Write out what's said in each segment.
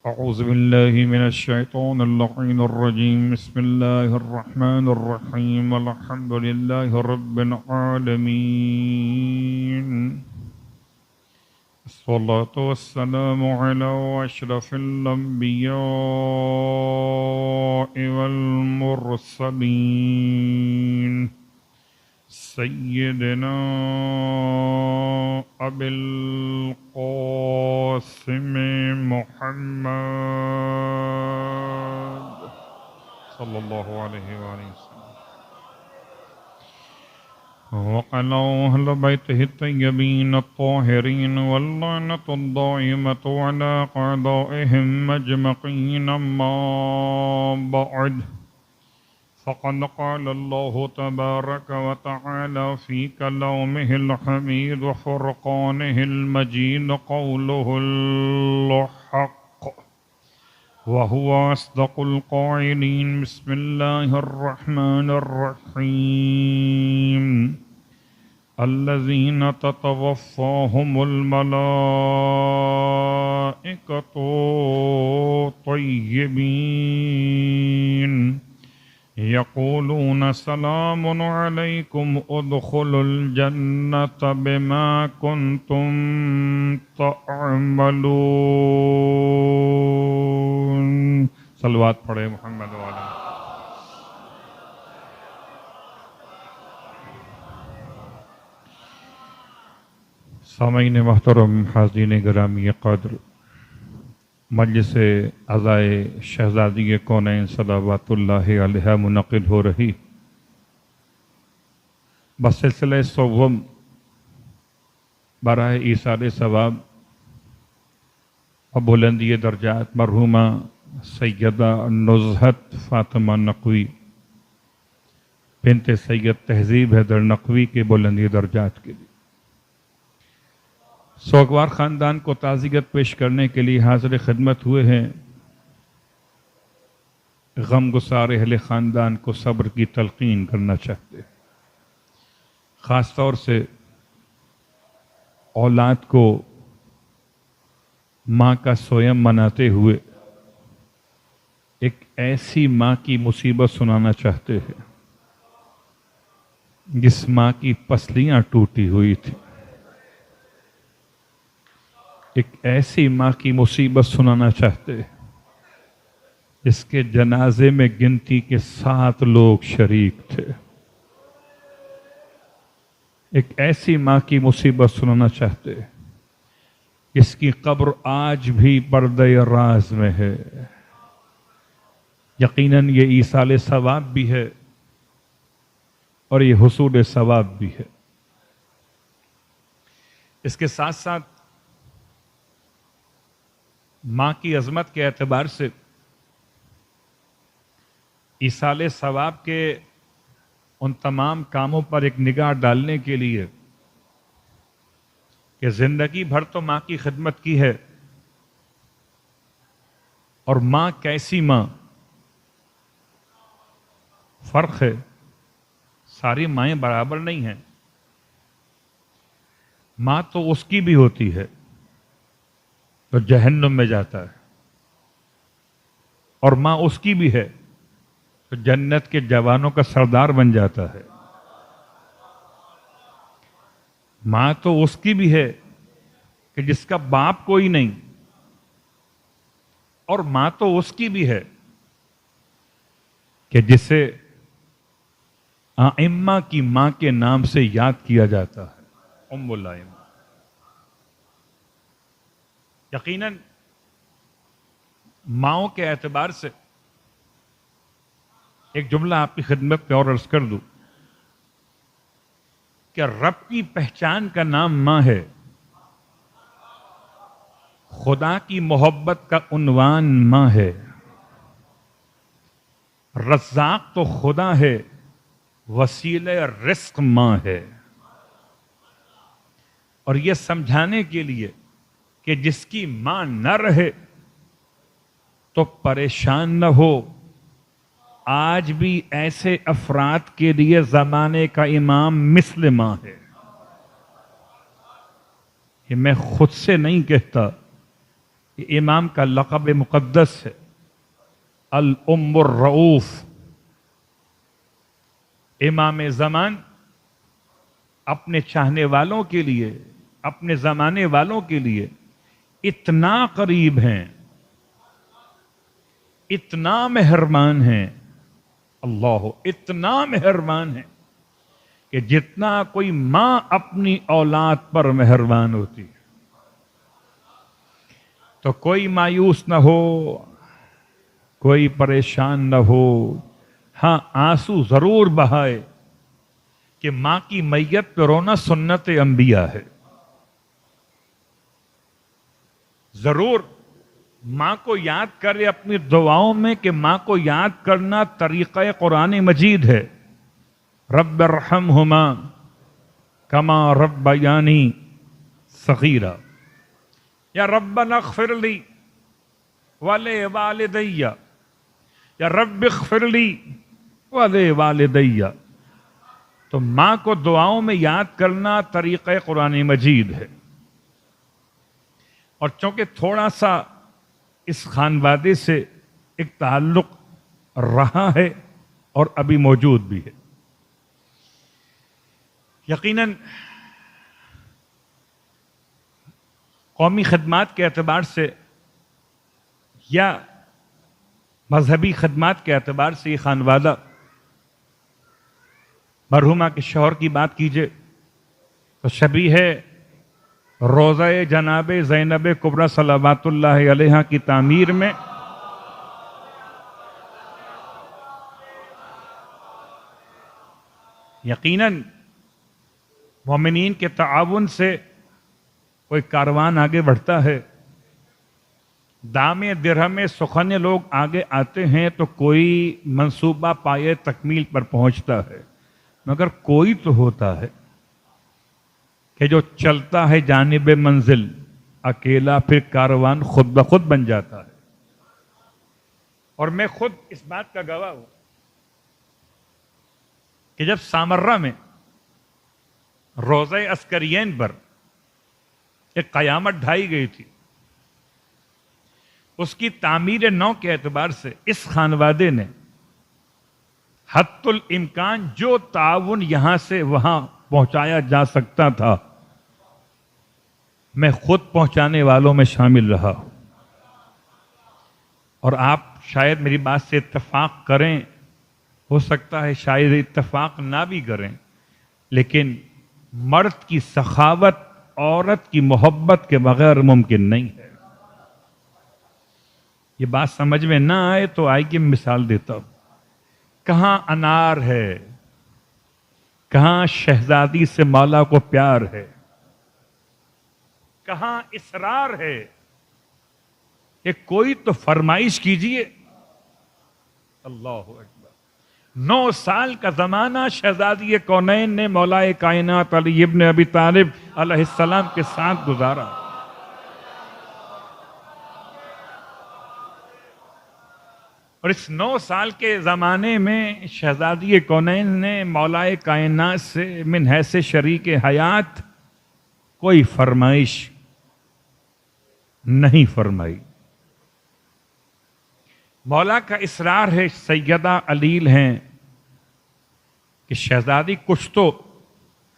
أعوذ بالله من الشيطان اللعين الرجيم بسم الله الرحمن الرحيم الحمد لله رب العالمين الصلاة والسلام على أشرف الأنبياء والمرسلين سيدنا أبي القاسم محمد صلى الله عليه وآله وسلم وعلى أهل بيته الطيبين الطاهرين واللعنة الدائمة على أعدائهم أجمعين أما بعد فقد قال الله تبارك وتعالى في كلامه الحميد وفرقانه المجيد قوله الحق وهو أصدق القائلين بسم الله الرحمن الرحيم الذين تتوفاهم الملائكة طيبين يقولون سلام عليكم ادخلوا الجنة بما كنتم تعملون صلوات پڑھے محمد والا. سامعین محترم، حاضرین گرامی قدر، مجلس عزائے شہزادی کونین صلوات اللہ علیہ منعقد ہو رہی بسلسلہ سوم برائے ایصال ثواب و بلندی درجات مرحومہ سیدہ نزہت فاطمہ نقوی بنت سید تہذیب حیدر نقوی کے بلندی درجات کے لیے سوگوار خاندان کو تعزیت پیش کرنے کے لیے حاضر خدمت ہوئے ہیں. غم گسار اہل خاندان کو صبر کی تلقین کرنا چاہتے ہیں. خاص طور سے اولاد کو ماں کا سویم مناتے ہوئے ایک ایسی ماں کی مصیبت سنانا چاہتے ہیں جس ماں کی پسلیاں ٹوٹی ہوئی تھی. ایک ایسی ماں کی مصیبت سنانا چاہتے جس کے جنازے میں گنتی کے 7 لوگ شریک تھے. ایک ایسی ماں کی مصیبت سنانا چاہتے جس کی قبر آج بھی پردہ راز میں ہے. یقیناً یہ ایصال ثواب بھی ہے اور یہ حصول ثواب بھی ہے. اس کے ساتھ ساتھ ماں کی عظمت کے اعتبار سے ایصال ثواب کے ان تمام کاموں پر ایک نگاہ ڈالنے کے لیے کہ زندگی بھر تو ماں کی خدمت کی ہے اور ماں کیسی ماں، فرق ہے. ساری مائیں برابر نہیں ہیں. ماں تو اس کی بھی ہوتی ہے تو جہنم میں جاتا ہے، اور ماں اس کی بھی ہے تو جنت کے جوانوں کا سردار بن جاتا ہے. ماں تو اس کی بھی ہے کہ جس کا باپ کوئی نہیں، اور ماں تو اس کی بھی ہے کہ جسے ائمہ کی ماں کے نام سے یاد کیا جاتا ہے، ام الائمہ. یقیناً ماؤں کے اعتبار سے ایک جملہ آپ کی خدمت پہ اور عرض کر دوں کہ رب کی پہچان کا نام ماں ہے. خدا کی محبت کا عنوان ماں ہے. رزاق تو خدا ہے، وسیلہ رزق ماں ہے. اور یہ سمجھانے کے لیے کہ جس کی ماں نہ رہے تو پریشان نہ ہو، آج بھی ایسے افراد کے لیے زمانے کا امام مثل ماں ہے. یہ میں خود سے نہیں کہتا، یہ امام کا لقب مقدس ہے، الام الرؤوف۔ امام زمان اپنے چاہنے والوں کے لیے، اپنے زمانے والوں کے لیے اتنا قریب ہیں، اتنا مہربان ہیں، اللہ اتنا مہربان ہیں کہ جتنا کوئی ماں اپنی اولاد پر مہربان ہوتی ہے۔ تو کوئی مایوس نہ ہو، کوئی پریشان نہ ہو، ہاں آنسو ضرور بہائے کہ ماں کی میت پہ رونا سنت انبیاء ہے۔ ضرور ماں کو یاد کرے اپنی دعاؤں میں، کہ ماں کو یاد کرنا طریقہ قرآن مجید ہے۔ رب ارحمہما کما ربیانی صغیرا، یا ربنا اغفر لی ولوالدی، یا رب اغفر لی ولوالدی۔ تو ماں کو دعاؤں میں یاد کرنا طریقہ قرآن مجید ہے۔ اور چونکہ تھوڑا سا اس خانوادے سے ایک تعلق رہا ہے اور ابھی موجود بھی ہے، یقیناً قومی خدمات کے اعتبار سے یا مذہبی خدمات کے اعتبار سے یہ خانوادہ، مرحومہ کے شوہر کی بات کیجئے تو شبیہ ہے روضہ جناب زینب کبریٰ صلوات اللہ علیہا کی تعمیر میں یقیناً مومنین کے تعاون سے کوئی کاروان آگے بڑھتا ہے، دامے درہم سخن لوگ آگے آتے ہیں تو کوئی منصوبہ پائے تکمیل پر پہنچتا ہے، مگر کوئی تو ہوتا ہے کہ جو چلتا ہے جانب منزل، اکیلا پھر کاروان خود بخود بن جاتا ہے۔ اور میں خود اس بات کا گواہ ہوں کہ جب سامرہ میں روضہ عسکرین پر ایک قیامت ڈھائی گئی تھی، اس کی تعمیر نو کے اعتبار سے اس خانوادے نے حت الامکان جو تعاون یہاں سے وہاں پہنچایا جا سکتا تھا، میں خود پہنچانے والوں میں شامل رہا ہوں۔ اور آپ شاید میری بات سے اتفاق کریں، ہو سکتا ہے شاید اتفاق نہ بھی کریں، لیکن مرد کی سخاوت عورت کی محبت کے بغیر ممکن نہیں ہے۔ یہ بات سمجھ میں نہ آئے تو آئیے مثال دیتا ہوں۔ کہاں انار ہے، کہاں شہزادی سے مولا کو پیار ہے، کہاں اصرار ہے کہ کوئی تو فرمائش کیجئے۔ اللہ اکبر۔ 9 سال کا زمانہ شہزادی کونین نے مولا کائنات علی ابن ابی طالب علیہ السلام کے ساتھ گزارا۔ اور اس 9 سال کے زمانے میں شہزادی کونین نے مولا کائنات سے من حیث شریک حیات کوئی فرمائش نہیں فرمائی۔ مولا کا اصرار ہے، سیدہ علیل ہیں کہ شہزادی کچھ تو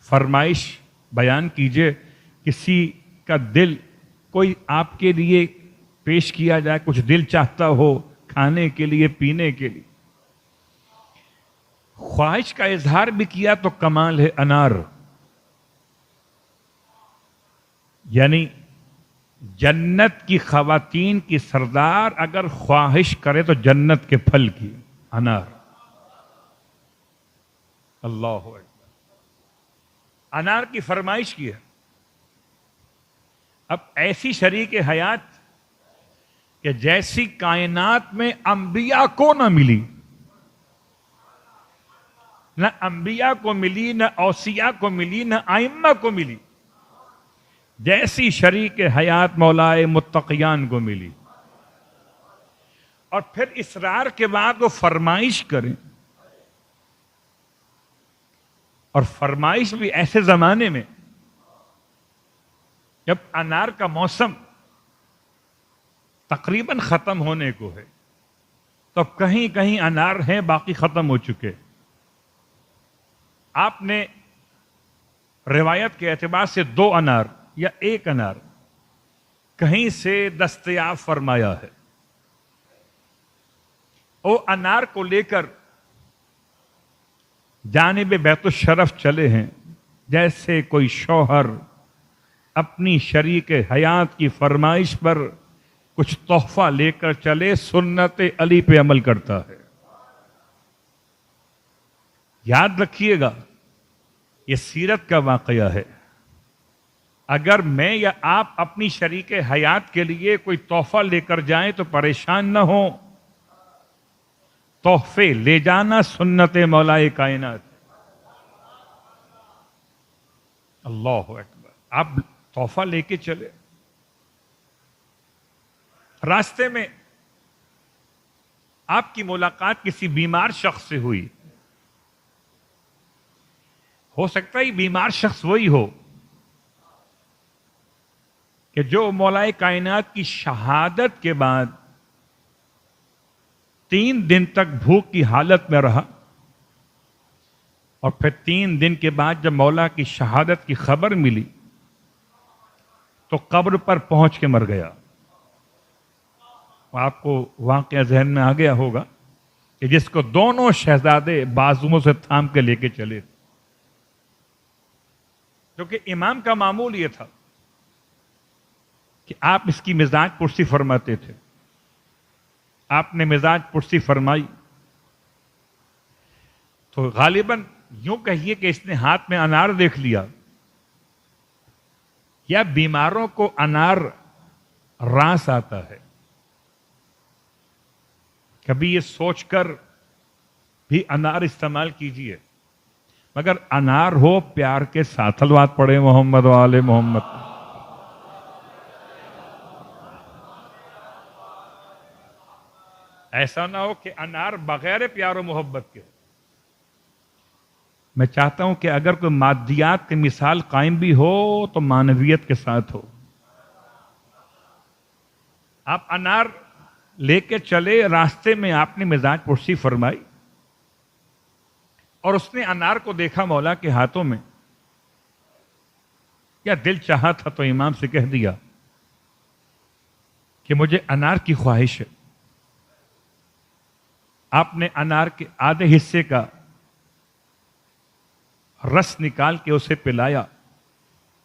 فرمائش بیان کیجئے، کسی کا دل کوئی آپ کے لیے پیش کیا جائے، کچھ دل چاہتا ہو کھانے کے لیے، پینے کے لیے۔ خواہش کا اظہار بھی کیا تو کمال ہے انار، یعنی جنت کی خواتین کی سردار اگر خواہش کرے تو جنت کے پھل کی، انار۔ اللہ اکبر۔ انار کی فرمائش کی ہے۔ اب ایسی شریک حیات کہ جیسی کائنات میں انبیاء کو نہ ملی، نہ انبیاء کو ملی، نہ اوصیاء کو ملی، نہ ائمہ کو ملی، جیسی شریک حیات مولائے متقیان کو ملی۔ اور پھر اصرار کے بعد وہ فرمائش کریں، اور فرمائش بھی ایسے زمانے میں جب انار کا موسم تقریباً ختم ہونے کو ہے، تو کہیں کہیں انار ہیں باقی ختم ہو چکے. آپ نے روایت کے اعتبار سے 2 انار یا 1 انار کہیں سے دستیاب فرمایا ہے. وہ انار کو لے کر جانب بیت الشرف چلے ہیں، جیسے کوئی شوہر اپنی شریک حیات کی فرمائش پر کچھ تحفہ لے کر چلے، سنت علی پہ عمل کرتا ہے. یاد رکھیے گا یہ سیرت کا واقعہ ہے. اگر میں یا آپ اپنی شریک حیات کے لیے کوئی تحفہ لے کر جائیں تو پریشان نہ ہوں. تحفے لے جانا سنت مولا کائنات. اللہ اکبر. آپ تحفہ لے کے چلے، راستے میں آپ کی ملاقات کسی بیمار شخص سے ہوئی. ہو سکتا ہے بیمار شخص وہی ہو کہ جو مولا کائنات کی شہادت کے بعد 3 دن تک بھوک کی حالت میں رہا، اور پھر 3 دن کے بعد جب مولا کی شہادت کی خبر ملی تو قبر پر پہنچ کے مر گیا. آپ کو واقعہ ذہن میں آ گیا ہوگا کہ جس کو دونوں شہزادے بازوؤں سے تھام کے لے کے چلے تھے. کیونکہ امام کا معمول یہ تھا کہ آپ اس کی مزاج پرسی فرماتے تھے. آپ نے مزاج پرسی فرمائی تو غالباً یوں کہیے کہ اس نے ہاتھ میں انار دیکھ لیا، یا بیماروں کو انار راس آتا ہے. کبھی یہ سوچ کر بھی انار استعمال کیجئے، مگر انار ہو پیار کے ساتھ. الوات پڑھے محمد و آل محمد. ایسا نہ ہو کہ انار بغیر پیار و محبت کے. میں چاہتا ہوں کہ اگر کوئی مادیات کی مثال قائم بھی ہو تو معنویت کے ساتھ ہو. آپ انار لے کے چلے، راستے میں آپ نے مزاج پرسی فرمائی اور اس نے انار کو دیکھا مولا کے ہاتھوں میں. کیا دل چاہا تھا تو امام سے کہہ دیا کہ مجھے انار کی خواہش ہے. آپ نے انار کے آدھے حصے کا رس نکال کے اسے پلایا،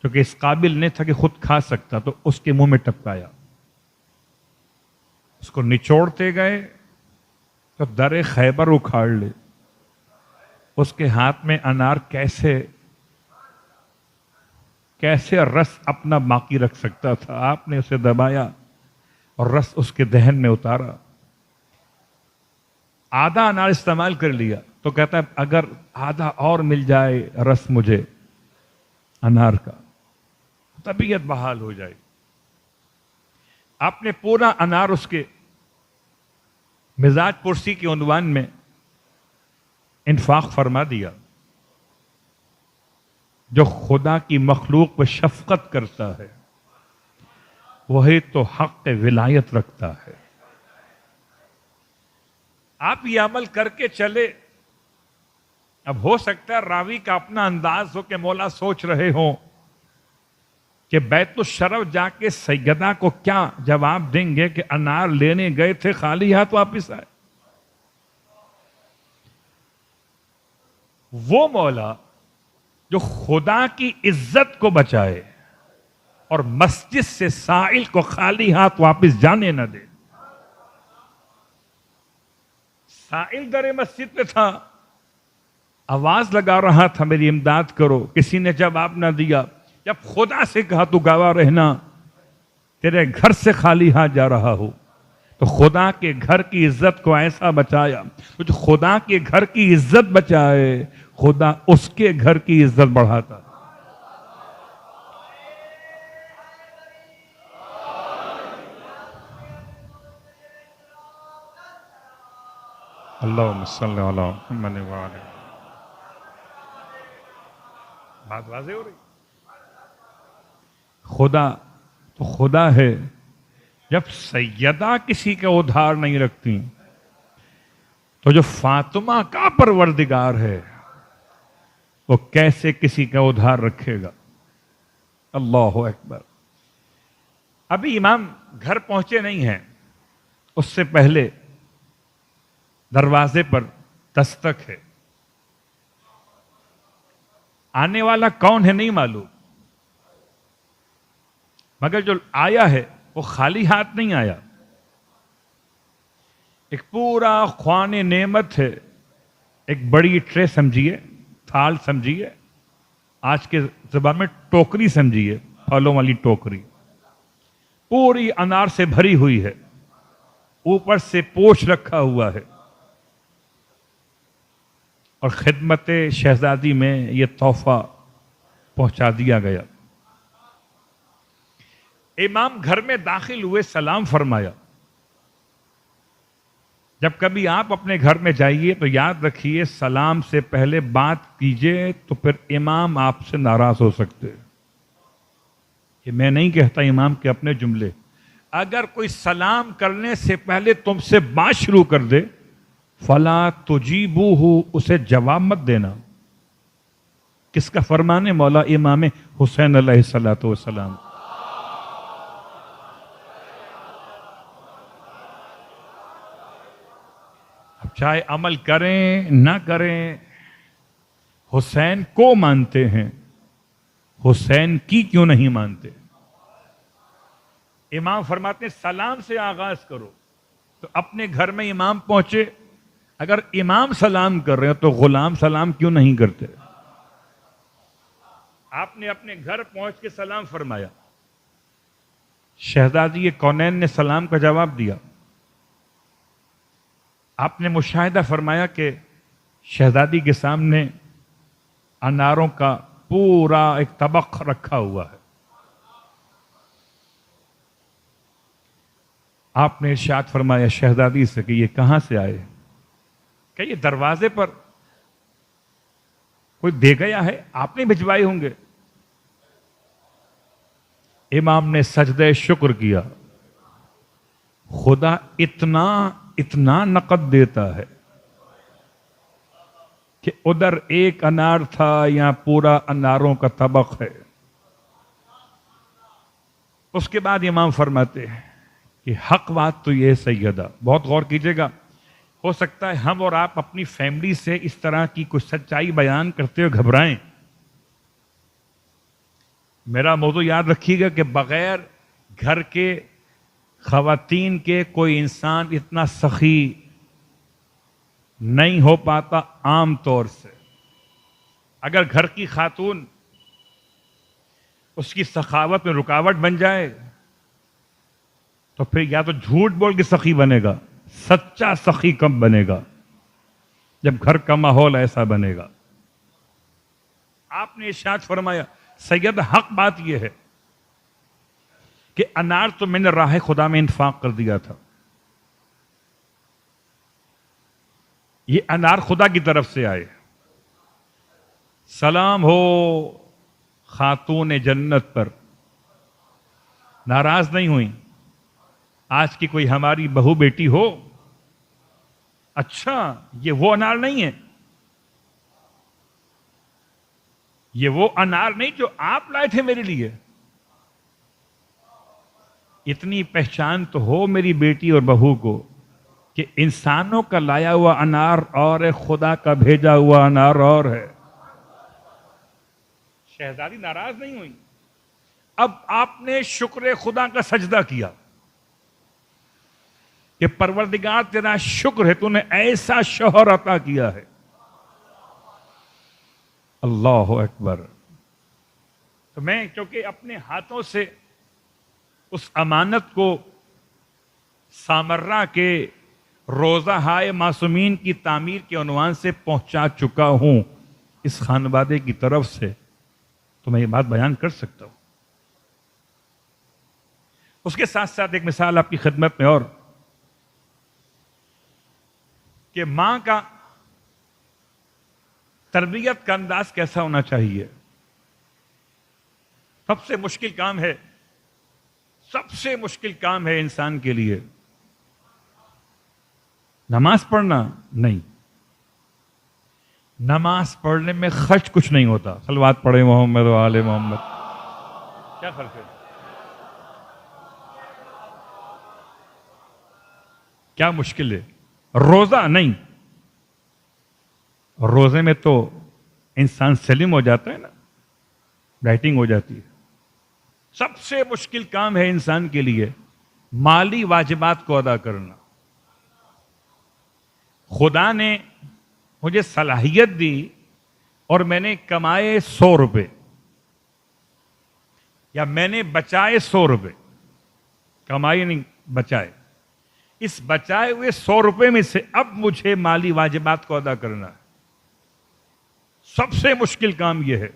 کیونکہ اس قابل نہیں تھا کہ خود کھا سکتا، تو اس کے منہ میں ٹپکایا. اس کو نچوڑتے گئے تو در خیبر اکھاڑ لے. اس کے ہاتھ میں انار کیسے رس اپنا باقی رکھ سکتا تھا. آپ نے اسے دبایا اور رس اس کے دہن میں اتارا. آدھا انار استعمال کر لیا تو کہتا ہے اگر آدھا اور مل جائے رس مجھے انار کا، طبیعت بحال ہو جائے. آپ نے پورا انار اس کے مزاج پرسی کے عنوان میں انفاق فرما دیا. جو خدا کی مخلوق پہ شفقت کرتا ہے وہی تو حق ولایت رکھتا ہے. آپ یہ عمل کر کے چلے. اب ہو سکتا ہے راوی کا اپنا انداز ہو کہ مولا سوچ رہے ہوں کہ بیت الشرف جا کے سیدہ کو کیا جواب دیں گے کہ انار لینے گئے تھے خالی ہاتھ واپس آئے. وہ مولا جو خدا کی عزت کو بچائے اور مسجد سے سائل کو خالی ہاتھ واپس جانے نہ دے. سائل در مسجد پہ تھا، آواز لگا رہا تھا میری امداد کرو، کسی نے جواب نہ دیا. جب خدا سے کہا تو گواہ رہنا، تیرے گھر سے خالی ہاتھ جا رہا ہو، تو خدا کے گھر کی عزت کو ایسا بچایا. جو خدا کے گھر کی عزت بچائے خدا اس کے گھر کی عزت بڑھاتا. اللہم صلی علی محمد و آلہ. بات واضح ہو رہی؟ خدا تو خدا ہے. جب سیدہ کسی کا ادھار نہیں رکھتی تو جو فاطمہ کا پروردگار ہے وہ کیسے کسی کا ادھار رکھے گا؟ اللہ اکبر. ابھی امام گھر پہنچے نہیں ہیں، اس سے پہلے دروازے پر دستک ہے. آنے والا کون ہے نہیں معلوم، مگر جو آیا ہے وہ خالی ہاتھ نہیں آیا. ایک پورا خوان نعمت ہے، ایک بڑی ٹرے سمجھیے، تھال سمجھیے، آج کے زبان میں ٹوکری سمجھیے، پھلوں والی ٹوکری پوری انار سے بھری ہوئی ہے، اوپر سے پوچھ رکھا ہوا ہے، اور خدمت شہزادی میں یہ تحفہ پہنچا دیا گیا. امام گھر میں داخل ہوئے، سلام فرمایا. جب کبھی آپ اپنے گھر میں جائیے تو یاد رکھیے سلام سے پہلے بات کیجئے تو پھر امام آپ سے ناراض ہو سکتے. یہ میں نہیں کہتا امام کے اپنے جملے. اگر کوئی سلام کرنے سے پہلے تم سے بات شروع کر دے، فلا تجیبوہ، اسے جواب مت دینا. کس کا فرمان ہے؟ مولا امام حسین علیہ الصلوۃ والسلام. چاہے عمل کریں نہ کریں، حسین کو مانتے ہیں، حسین کی کیوں نہیں مانتے؟ امام فرماتے ہیں سلام سے آغاز کرو. تو اپنے گھر میں امام پہنچے، اگر امام سلام کر رہے ہیں تو غلام سلام کیوں نہیں کرتے؟ آپ نے اپنے گھر پہنچ کے سلام فرمایا. شہزادی کونین نے سلام کا جواب دیا. آپ نے مشاہدہ فرمایا کہ شہزادی کے سامنے اناروں کا پورا ایک طبق رکھا ہوا ہے. آپ نے ارشاد فرمایا شہزادی سے کہ یہ کہاں سے آئے؟ کہ یہ دروازے پر کوئی دے گیا ہے، آپ نے بھجوائے ہوں گے. امام نے سجدہ شکر کیا. خدا اتنا نقد دیتا ہے کہ ادھر ایک انار تھا، یہاں پورا اناروں کا طبق ہے. اس کے بعد امام فرماتے ہیں کہ حق بات تو یہ سیدہ، بہت غور کیجئے گا. ہو سکتا ہے ہم اور آپ اپنی فیملی سے اس طرح کی کچھ سچائی بیان کرتے ہوئے گھبرائیں. میرا موضوع یاد رکھیے گا کہ بغیر گھر کے خواتین کے کوئی انسان اتنا سخی نہیں ہو پاتا عام طور سے. اگر گھر کی خاتون اس کی سخاوت میں رکاوٹ بن جائے تو پھر یا تو جھوٹ بول کے سخی بنے گا، سچا سخی کم بنے گا جب گھر کا ماحول ایسا بنے گا. آپ نے ارشاد فرمایا سید حق بات یہ ہے کہ انار تو میں نے راہ خدا میں انفاق کر دیا تھا. یہ انار خدا کی طرف سے آئے. سلام ہو خاتون جنت پر، ناراض نہیں ہوئی. آج کی کوئی ہماری بہو بیٹی ہو، اچھا یہ وہ انار نہیں ہے، یہ وہ انار نہیں جو آپ لائے تھے میرے لیے. اتنی پہچان تو ہو میری بیٹی اور بہو کو کہ انسانوں کا لایا ہوا انار اور ہے، خدا کا بھیجا ہوا انار اور ہے. شہزادی ناراض نہیں ہوئی. اب آپ نے شکر خدا کا سجدہ کیا کہ پروردگار تیرا شکر ہے، تو نے ایسا شوہر عطا کیا ہے. اللہ اکبر. تو میں کیونکہ اپنے ہاتھوں سے اس امانت کو سامرہ کے روزہ ہائے معصومین کی تعمیر کے عنوان سے پہنچا چکا ہوں اس خانوادے کی طرف سے، تو میں یہ بات بیان کر سکتا ہوں. اس کے ساتھ ساتھ ایک مثال آپ کی خدمت میں اور، کہ ماں کا تربیت کا انداز کیسا ہونا چاہیے. سب سے مشکل کام ہے سب سے مشکل کام ہے انسان کے لیے نماز پڑھنا نہیں. نماز پڑھنے میں خرچ کچھ نہیں ہوتا. صلوات پڑھے محمد و آل محمد. کیا فرق ہے؟ کیا مشکل ہے؟ روزہ نہیں. روزے میں تو انسان سلیم ہو جاتا ہے نا, ڈائٹنگ ہو جاتی ہے. سب سے مشکل کام ہے انسان کے لیے مالی واجبات کو ادا کرنا. خدا نے مجھے صلاحیت دی اور میں نے کمائے 100 روپے یا میں نے بچائے 100 روپے, کمائے نہیں بچائے, اس بچائے ہوئے 100 روپے میں سے اب مجھے مالی واجبات کو ادا کرنا ہے. سب سے مشکل کام یہ ہے.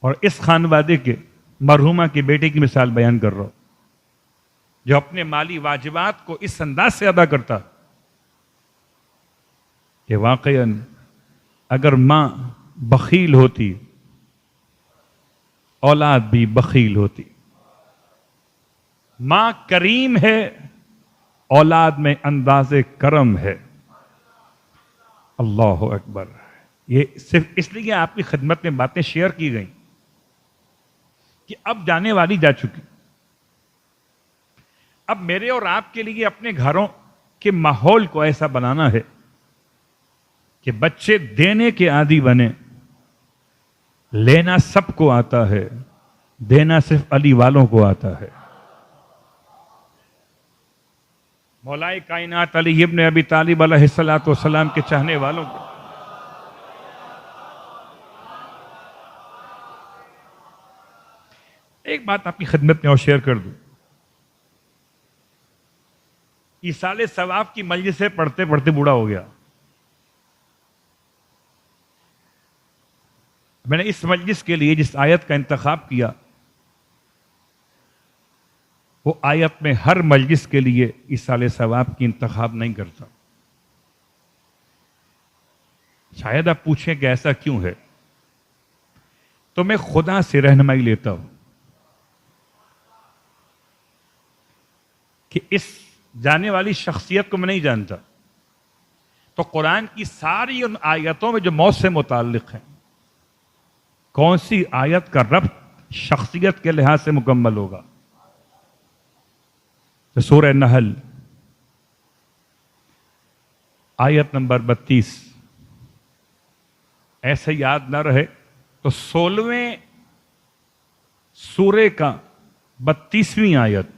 اور اس خانوادے کے مرحومہ کی بیٹے کی مثال بیان کر رہا ہوں جو اپنے مالی واجبات کو اس انداز سے ادا کرتا کہ واقعاً اگر ماں بخیل ہوتی اولاد بھی بخیل ہوتی. ماں کریم ہے, اولاد میں انداز کرم ہے. اللہ اکبر. یہ صرف اس لیے آپ کی خدمت میں باتیں شیئر کی گئیں کہ اب جانے والی جا چکی. اب میرے اور آپ کے لیے اپنے گھروں کے ماحول کو ایسا بنانا ہے کہ بچے دینے کے عادی بنے. لینا سب کو آتا ہے, دینا صرف علی والوں کو آتا ہے. مولائے کائنات علی ابن ابی طالب علیہ الصلوۃ والسلام کے چاہنے والوں کو ایک بات آپ کی خدمت میں اور شیئر کر دوں. ایصال ثواب کی مجلس سے پڑھتے پڑھتے بوڑھا ہو گیا. میں نے اس مجلس کے لیے جس آیت کا انتخاب کیا وہ آیت میں ہر مجلس کے لیے ایصال ثواب کی انتخاب نہیں کرتا. شاید آپ پوچھیں کہ ایسا کیوں ہے, تو میں خدا سے رہنمائی لیتا ہوں کہ اس جانے والی شخصیت کو میں نہیں جانتا, تو قرآن کی ساری ان آیتوں میں جو موت سے متعلق ہیں کون سی آیت کا ربط شخصیت کے لحاظ سے مکمل ہوگا. تو سورہ نحل آیت نمبر 32 ایسے یاد نہ رہے تو 16ویں سورے کا 32ویں آیت,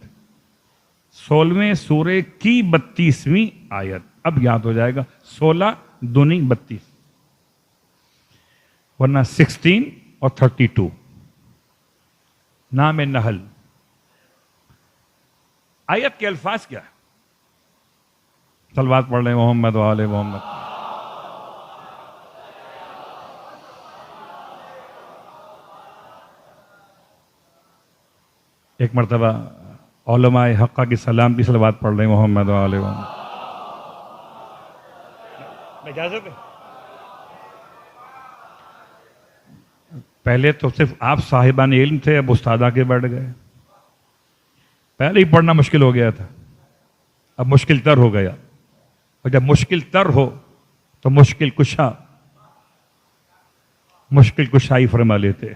16ویں سورے کی 32ویں آیت اب یاد ہو جائے گا. 16 دونی 32 ورنہ 16 اور 32 نام نحل. آیت کے الفاظ کیا ہے؟ صلوات پڑھ لیں محمد و آل محمد. ایک مرتبہ علماء حقہ کی سلام کی صلوات پڑھ لیں محمد و آل محمد. اجازت ہے؟ پہلے تو صرف آپ صاحبان علم تھے, اب استاد آ کے بیٹھ گئے. پہلے ہی پڑھنا مشکل ہو گیا تھا, اب مشکل تر ہو گیا. اور جب مشکل تر ہو تو مشکل کشائی فرما لیتے.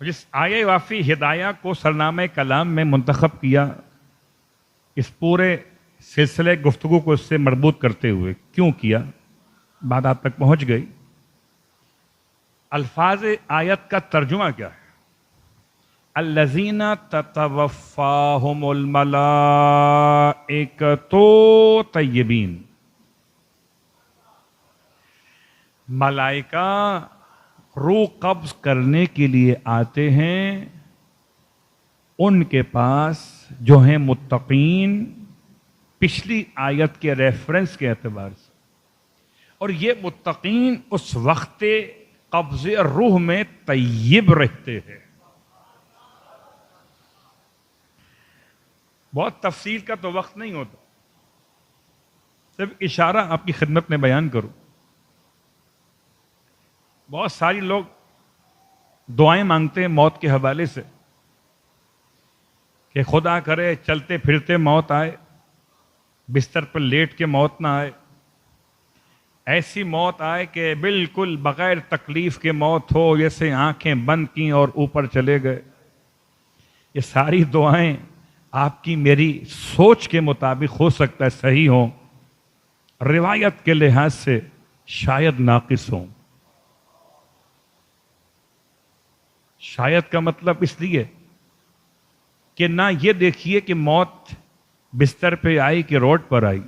جس آیہ وافی ہدایہ کو سرنامہ کلام میں منتخب کیا اس پورے سلسلے گفتگو کو اس سے مربوط کرتے ہوئے کیوں کیا, بات آپ تک پہنچ گئی. الفاظ آیت کا ترجمہ کیا ہے؟ الذین تتوفاہم الملائکۃ طیبین. ملائکہ روح قبض کرنے کے لیے آتے ہیں ان کے پاس جو ہیں متقین, پچھلی آیت کے ریفرنس کے اعتبار سے. اور یہ متقین اس وقت قبض روح میں طیب رہتے ہیں. بہت تفصیل کا تو وقت نہیں ہوتا، صرف اشارہ آپ کی خدمت میں بیان کروں. بہت ساری لوگ دعائیں مانگتے ہیں موت کے حوالے سے کہ خدا کرے چلتے پھرتے موت آئے، بستر پر لیٹ کے موت نہ آئے، ایسی موت آئے کہ بالکل بغیر تکلیف کے موت ہو، جیسے آنکھیں بند کیں اور اوپر چلے گئے. یہ ساری دعائیں آپ کی میری سوچ کے مطابق ہو سکتا ہے صحیح ہوں، روایت کے لحاظ سے شاید ناقص ہوں. شاید کا مطلب اس لیے کہ نہ یہ دیکھیے کہ موت بستر پہ آئی کہ روڈ پر آئی،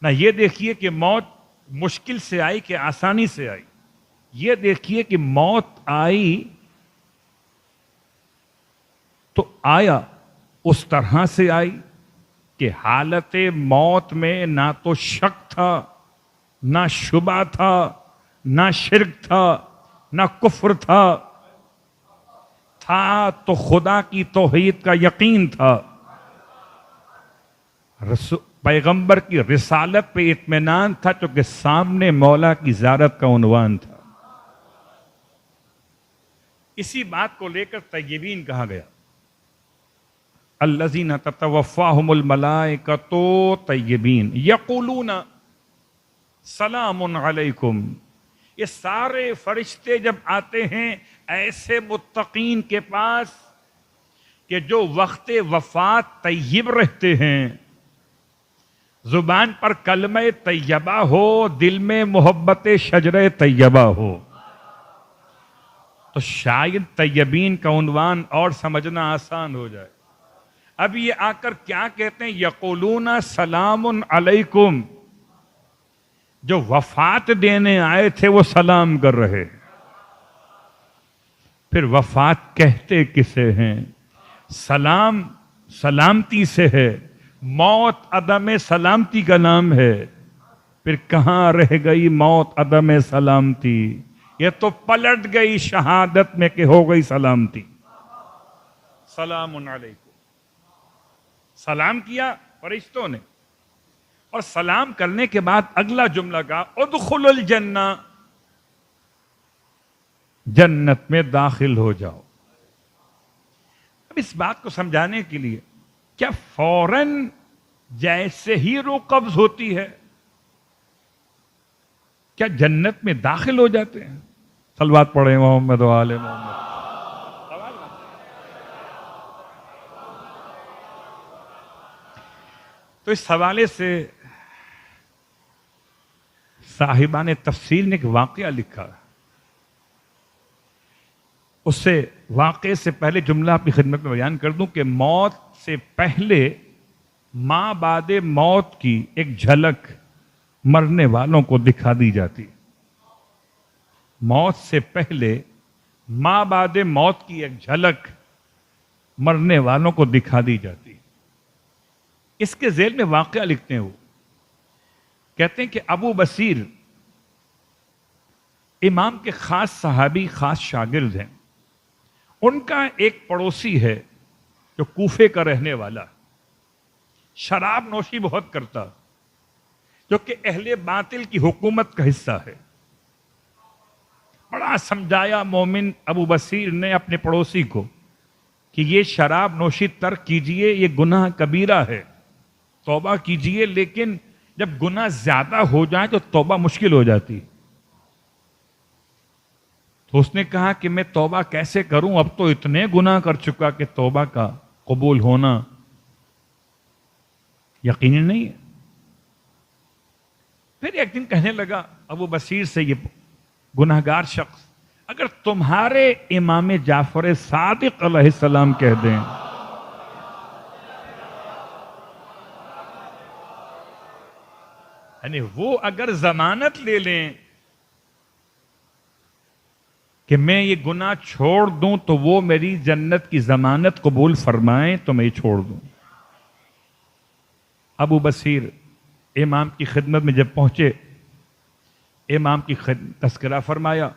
نہ یہ دیکھیے کہ موت مشکل سے آئی کہ آسانی سے آئی، یہ دیکھیے کہ موت آئی تو آیا اس طرح سے آئی کہ حالت موت میں نہ تو شک تھا، نہ شبہ تھا، نہ شرک تھا، نہ کفر تھا تو خدا کی توحید کا یقین تھا، پیغمبر کی رسالت پہ اطمینان تھا، چونکہ سامنے مولا کی زیارت کا عنوان تھا. اسی بات کو لے کر طیبین کہا گیا، الذین تتوفاہم الملائکۃ طیبین یقولون سلام علیکم. یہ سارے فرشتے جب آتے ہیں ایسے متقین کے پاس کہ جو وقت وفات طیب رہتے ہیں، زبان پر کلمہ طیبہ ہو، دل میں محبت شجرہ طیبہ ہو، تو شاید طیبین کا عنوان اور سمجھنا آسان ہو جائے. اب یہ آ کر کیا کہتے ہیں؟ یقولون سلام علیکم. جو وفات دینے آئے تھے وہ سلام کر رہے. پھر وفات کہتے کسے ہیں؟ سلام سلامتی سے ہے، موت عدم سلامتی کا نام ہے. پھر کہاں رہ گئی موت عدم سلامتی؟ یہ تو پلٹ گئی شہادت میں کہ ہو گئی سلامتی. سلام علیکم، سلام کیا فرشتوں نے، اور سلام کرنے کے بعد اگلا جملہ کہا ادخلوا الجنہ، جنت میں داخل ہو جاؤ. اب اس بات کو سمجھانے کے لیے کیا فوراً جیسے ہی روح قبض ہوتی ہے کیا جنت میں داخل ہو جاتے ہیں؟ صلوات پڑھیں محمد و آل محمد. تو اس حوالے سے صاحبان تفسیر نے ایک واقعہ لکھا. اس سے واقعے سے پہلے جملہ اپنی خدمت میں بیان کر دوں کہ موت سے پہلے ماں بعد موت کی ایک جھلک مرنے والوں کو دکھا دی جاتی. موت سے پہلے ماں بعد موت کی ایک جھلک مرنے والوں کو دکھا دی جاتی. اس کے ذیل میں واقعہ لکھتے ہیں. وہ کہتے ہیں کہ ابو بصیر امام کے خاص صحابی، خاص شاگرد ہیں. ان کا ایک پڑوسی ہے جو کوفے کا رہنے والا، شراب نوشی بہت کرتا، جو کہ اہل باطل کی حکومت کا حصہ ہے. بڑا سمجھایا مومن ابو بصیر نے اپنے پڑوسی کو کہ یہ شراب نوشی ترک کیجئے، یہ گناہ کبیرہ ہے، توبہ کیجئے. لیکن جب گناہ زیادہ ہو جائے تو توبہ مشکل ہو جاتی. تو اس نے کہا کہ میں توبہ کیسے کروں، اب تو اتنے گناہ کر چکا کہ توبہ کا قبول ہونا یقینی نہیں ہے. پھر ایک دن کہنے لگا ابو بصیر سے یہ گناہگار شخص، اگر تمہارے امام جعفر صادق علیہ السلام کہہ دیں یعنی وہ اگر ضمانت لے لیں کہ میں یہ گناہ چھوڑ دوں تو وہ میری جنت کی ضمانت قبول فرمائیں تو میں یہ چھوڑ دوں. ابو بصیر امام کی خدمت میں جب پہنچے، امام کی تذکرہ فرمایا.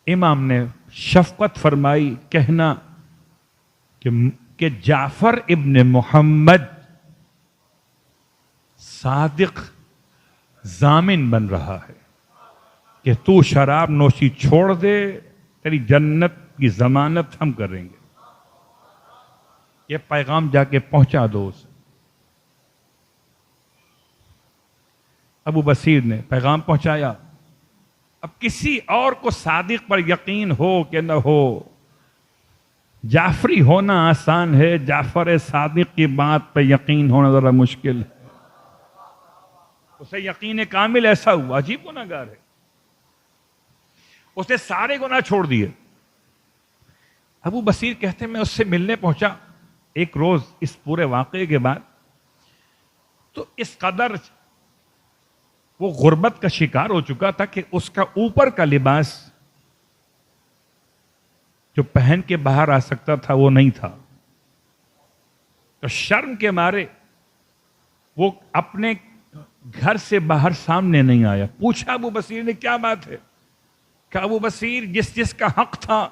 امام نے شفقت فرمائی، کہنا کہ کہ جعفر ابن محمد صادق ضامن بن رہا ہے کہ تو شراب نوشی چھوڑ دے، تیری جنت کی ضمانت ہم کریں گے. یہ پیغام جا کے پہنچا دو اسے. ابو بصیر نے پیغام پہنچایا. اب کسی اور کو صادق پر یقین ہو کہ نہ ہو، جعفری ہونا آسان ہے، جعفر صادق کی بات پہ یقین ہونا ذرا مشکل ہے. اسے یقین کامل ایسا ہوا. عجیب گناہ گار ہے، اس نے سارے گناہ چھوڑ دیے. ابو بصیر کہتے ہیں میں اس سے ملنے پہنچا ایک روز اس پورے واقعے کے بعد، تو اس قدر وہ غربت کا شکار ہو چکا تھا کہ اس کا اوپر کا لباس جو پہن کے باہر آ سکتا تھا وہ نہیں تھا. تو شرم کے مارے وہ اپنے گھر سے باہر سامنے نہیں آیا. پوچھا ابو بصیر نے کیا بات ہے؟ کہ ابو بصیر جس جس کا حق تھا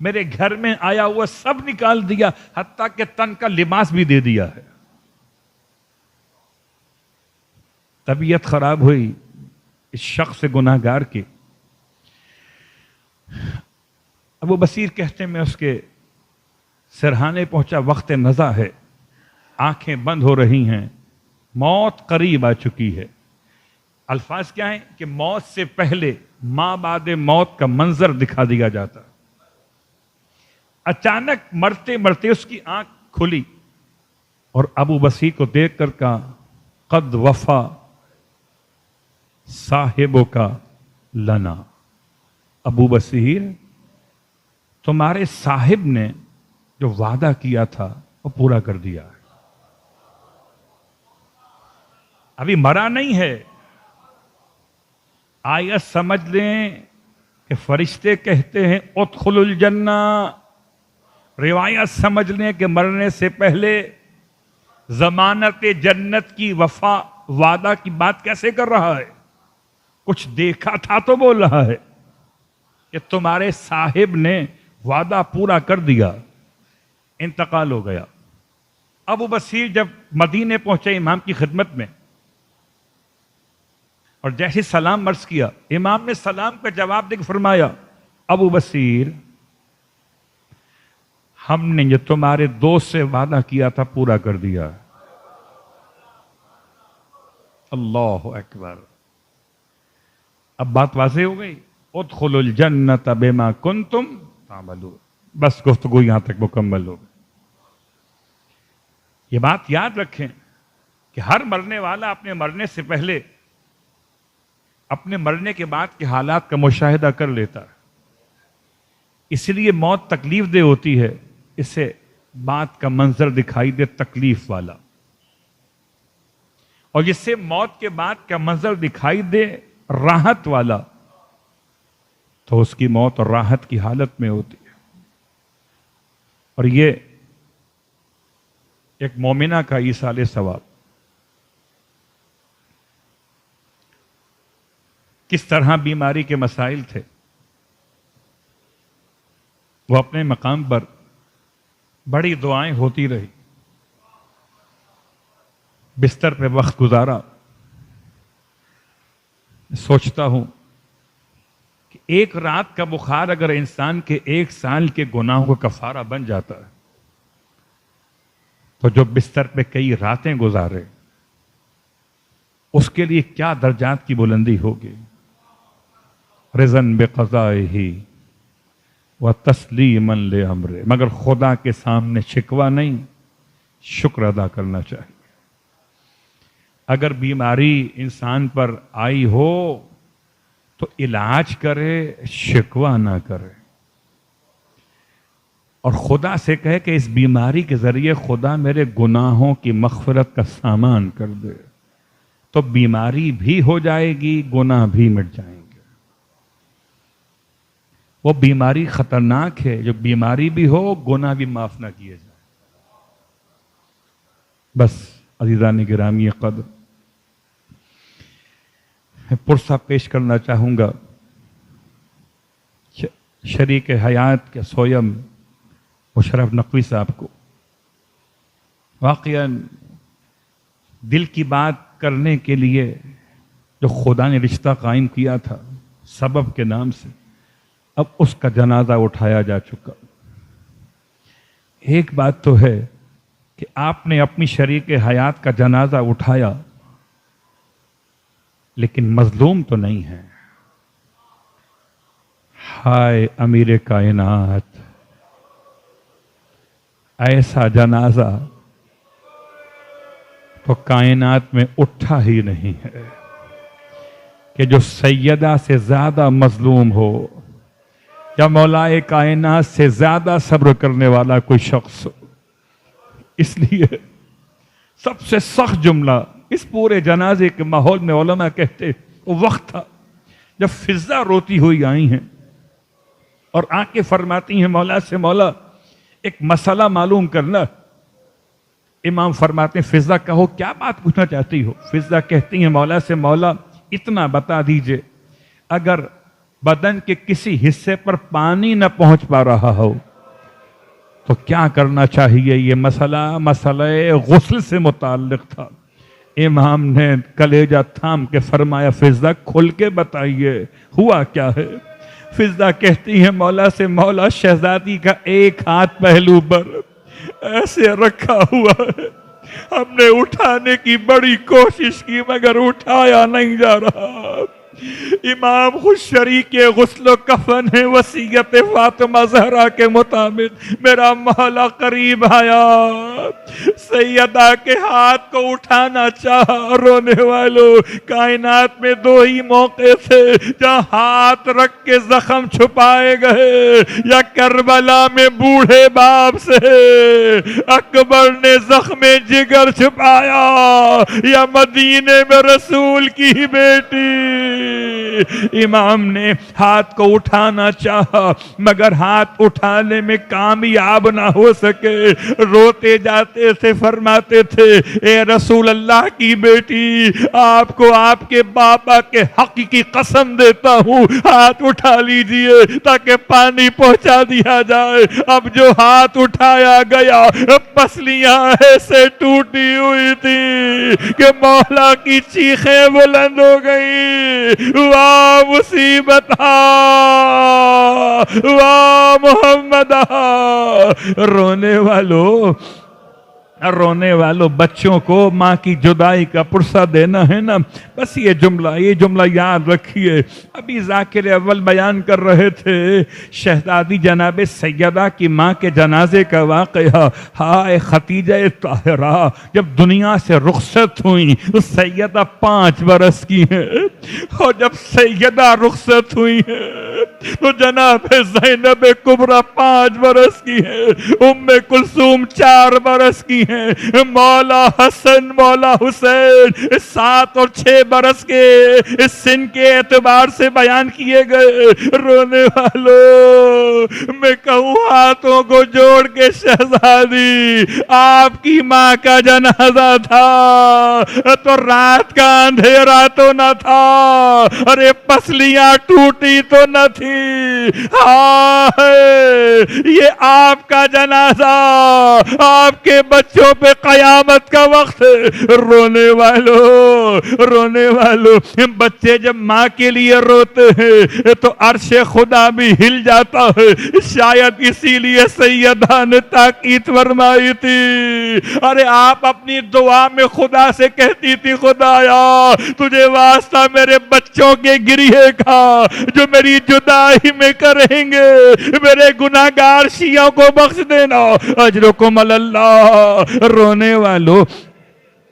میرے گھر میں آیا ہوا سب نکال دیا، حتیٰ کہ تن کا لباس بھی دے دیا ہے. طبیعت خراب ہوئی اس شخص گناہ گار کی. ابو بصیر کہتے ہیں میں اس کے سرہانے پہنچا. وقت نزع ہے، آنکھیں بند ہو رہی ہیں، موت قریب آ چکی ہے. الفاظ کیا ہیں کہ موت سے پہلے ماں بعد موت کا منظر دکھا دیا جاتا. اچانک مرتے مرتے اس کی آنکھ کھلی اور ابو بصیر کو دیکھ کر کہا قد وفا صاحبوں کا لنا. ابو بصیر تمہارے صاحب نے جو وعدہ کیا تھا وہ پورا کر دیا ہے. ابھی مرا نہیں ہے. آیت سمجھ لیں کہ فرشتے کہتے ہیں ادخل الجنہ. روایت سمجھ لیں کہ مرنے سے پہلے ضمانت جنت کی وفا وعدہ کی بات کیسے کر رہا ہے؟ کچھ دیکھا تھا تو بول رہا ہے کہ تمہارے صاحب نے وعدہ پورا کر دیا. انتقال ہو گیا. ابو بصیر جب مدینے پہنچے امام کی خدمت میں اور جیسے سلام عرض کیا، امام نے سلام کا جواب دے کے فرمایا ابو بصیر ہم نے جو تمہارے دوست سے وعدہ کیا تھا پورا کر دیا. اللہ اکبر. اب بات واضح ہو گئی. ادخلوا الجنت بما کنتم تعملون. بس گفتگو یہاں تک مکمل ہو گئی. یہ بات یاد رکھیں کہ ہر مرنے والا اپنے مرنے سے پہلے اپنے مرنے کے بعد کے حالات کا مشاہدہ کر لیتا ہے. اس لیے موت تکلیف دہ ہوتی ہے. اسے بات کا منظر دکھائی دے تکلیف والا، اور جس سے موت کے بعد کا منظر دکھائی دے راحت والا، تو اس کی موت اور راحت کی حالت میں ہوتی ہے. اور یہ ایک مومنہ کا ایصال ثواب. کس طرح بیماری کے مسائل تھے، وہ اپنے مقام پر بڑی دعائیں ہوتی رہی، بستر پہ وقت گزارا. سوچتا ہوں کہ ایک رات کا بخار اگر انسان کے 1 سال کے گناہوں کا کفارہ بن جاتا ہے، تو جو بستر پہ کئی راتیں گزارے اس کے لیے کیا درجات کی بلندی ہوگی. رضن بقضائہ وتسلیما لامرہ. مگر خدا کے سامنے شکوہ نہیں، شکر ادا کرنا چاہیے. اگر بیماری انسان پر آئی ہو تو علاج کرے، شکوہ نہ کرے، اور خدا سے کہے کہ اس بیماری کے ذریعے خدا میرے گناہوں کی مغفرت کا سامان کر دے. تو بیماری بھی ہو جائے گی، گناہ بھی مٹ جائیں گے. وہ بیماری خطرناک ہے جو بیماری بھی ہو گناہ بھی معاف نہ کیے جائیں. بس عزیزان گرامی قدر، میں پرسہ پیش کرنا چاہوں گا. شریک حیات کے سویم مشرف نقوی صاحب کو واقعاً دل کی بات کرنے کے لیے جو خدا نے رشتہ قائم کیا تھا سبب کے نام سے، اب اس کا جنازہ اٹھایا جا چکا۔ ایک بات تو ہے کہ آپ نے اپنی شریک حیات کا جنازہ اٹھایا، لیکن مظلوم تو نہیں ہے۔ ہائے امیر کائنات، ایسا جنازہ تو کائنات میں اٹھا ہی نہیں ہے کہ جو سیدہ سے زیادہ مظلوم ہو یا مولائے کائنات سے زیادہ صبر کرنے والا کوئی شخص ہو۔ اس لیے سب سے سخت جملہ اس پورے جنازے کے ماحول میں علماء کہتے وہ وقت تھا جب فضا روتی ہوئی آئی ہیں اور آ کے فرماتی ہیں مولا سے، مولا ایک مسئلہ معلوم کرنا۔ امام فرماتے ہیں فضا کہو کیا بات پوچھنا چاہتی ہو؟ فضا کہتی ہیں مولا سے، مولا اتنا بتا دیجئے اگر بدن کے کسی حصے پر پانی نہ پہنچ پا رہا ہو تو کیا کرنا چاہیے؟ یہ مسئلہ غسل سے متعلق تھا۔ امام نے کلیجہ تھام کے فرمایا فضا کھل کے بتائیے ہوا کیا ہے؟ فضا کہتی ہے مولا سے، مولا شہزادی کا ایک ہاتھ پہلو پر ایسے رکھا ہوا ہے، ہم نے اٹھانے کی بڑی کوشش کی مگر اٹھایا نہیں جا رہا۔ امام خود شریک غسل و کفن ہے، وصیت فاطمہ زہرا کے مطابق میرا مولا قریب آیا، سیدہ کے ہاتھ کو اٹھانا چاہا۔ رونے والوں، کائنات میں دو ہی موقع تھے جہاں ہاتھ رکھ کے زخم چھپائے گئے، یا کربلا میں بوڑھے باپ سے اکبر نے زخم جگر چھپایا، یا مدینے میں رسول کی بیٹی۔ امام نے ہاتھ کو اٹھانا چاہا مگر ہاتھ اٹھانے میں کامیاب نہ ہو سکے، روتے جاتے تھے، فرماتے تھے اے رسول اللہ کی بیٹی، آپ کو آپ کے بابا کے حق کی قسم دیتا ہوں، ہاتھ اٹھا لیجئے تاکہ پانی پہنچا دیا جائے۔ اب جو ہاتھ اٹھایا گیا پسلیاں ایسے ٹوٹی ہوئی تھی کہ مولا کی چیخیں بلند ہو گئی، واہ مصیبت، واہ محمد۔ رونے والوں بچوں کو ماں کی جدائی کا پرسہ دینا ہے نا، بس یہ جملہ یاد رکھیے۔ ابھی ذاکر اول بیان کر رہے تھے شہزادی جناب سیدہ کی ماں کے جنازے کا واقعہ۔ ہائے ختیجہ طاہرہ جب دنیا سے رخصت ہوئیں تو سیدہ 5 برس کی ہیں، اور جب سیدہ رخصت ہوئی ہیں تو جناب زینب کبریٰ 5 برس کی ہیں، ام کلثوم 4 برس کی ہیں، مولا حسن مولا حسین 7 اور 6 برس کے سن کے اعتبار سے بیان کیے گئے۔ رونے والوں، میں کہوں ہاتھوں کو جوڑ کے شہزادی آپ کی ماں کا جنازہ تھا تو رات کا اندھیرا تو نہ تھا، ارے پسلیاں ٹوٹی تو نہ تھی، یہ آپ کا جنازہ، آپ کے بچوں پہ قیامت کا وقت۔ رونے والوں بچے جب ماں کے لیے روتے ہیں تو عرش خدا بھی ہل جاتا ہے، شاید اسی لیے سیدہ نے تاکید فرمائی تھی، ارے آپ اپنی دعا میں خدا سے کہتی تھی خدایا تجھے واسطہ میرے بچوں کے گریہ کا جو میری جدائی میں کریں گے، میرے گناہگار شیعوں کو بخش دینا، اجرکم اللہ۔ رونے والوں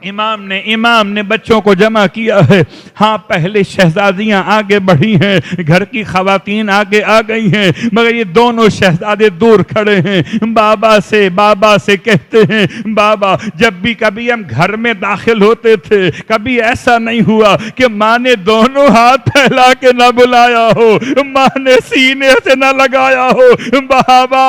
امام نے بچوں کو جمع کیا ہے۔ ہاں پہلے شہزادیاں آگے بڑھی ہیں، گھر کی خواتین آگے آ گئی ہیں، مگر یہ دونوں شہزادے دور کھڑے ہیں۔ بابا سے کہتے ہیں بابا جب بھی کبھی ہم گھر میں داخل ہوتے تھے کبھی ایسا نہیں ہوا کہ ماں نے دونوں ہاتھ پھیلا کے نہ بلایا ہو، ماں نے سینے سے نہ لگایا ہو۔ بابا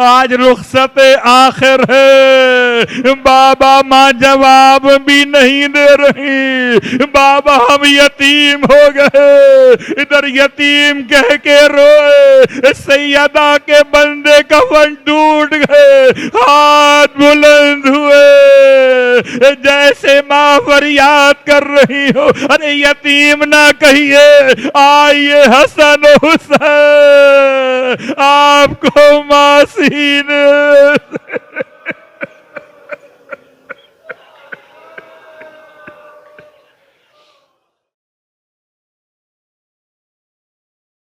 آج رخصت آخر ہے، بابا ماں جواب جواب بھی نہیں دے رہی، بابا ہم یتیم ہو گئے، ادھر یتیم کہہ کے روئے، سیدہ کے بندے کفن ٹوٹ گئے، ہاتھ بلند ہوئے جیسے ماں فریاد کر رہی ہو، ارے یتیم نہ کہیے، آئیے حسن و حسین آپ کو ماسی نے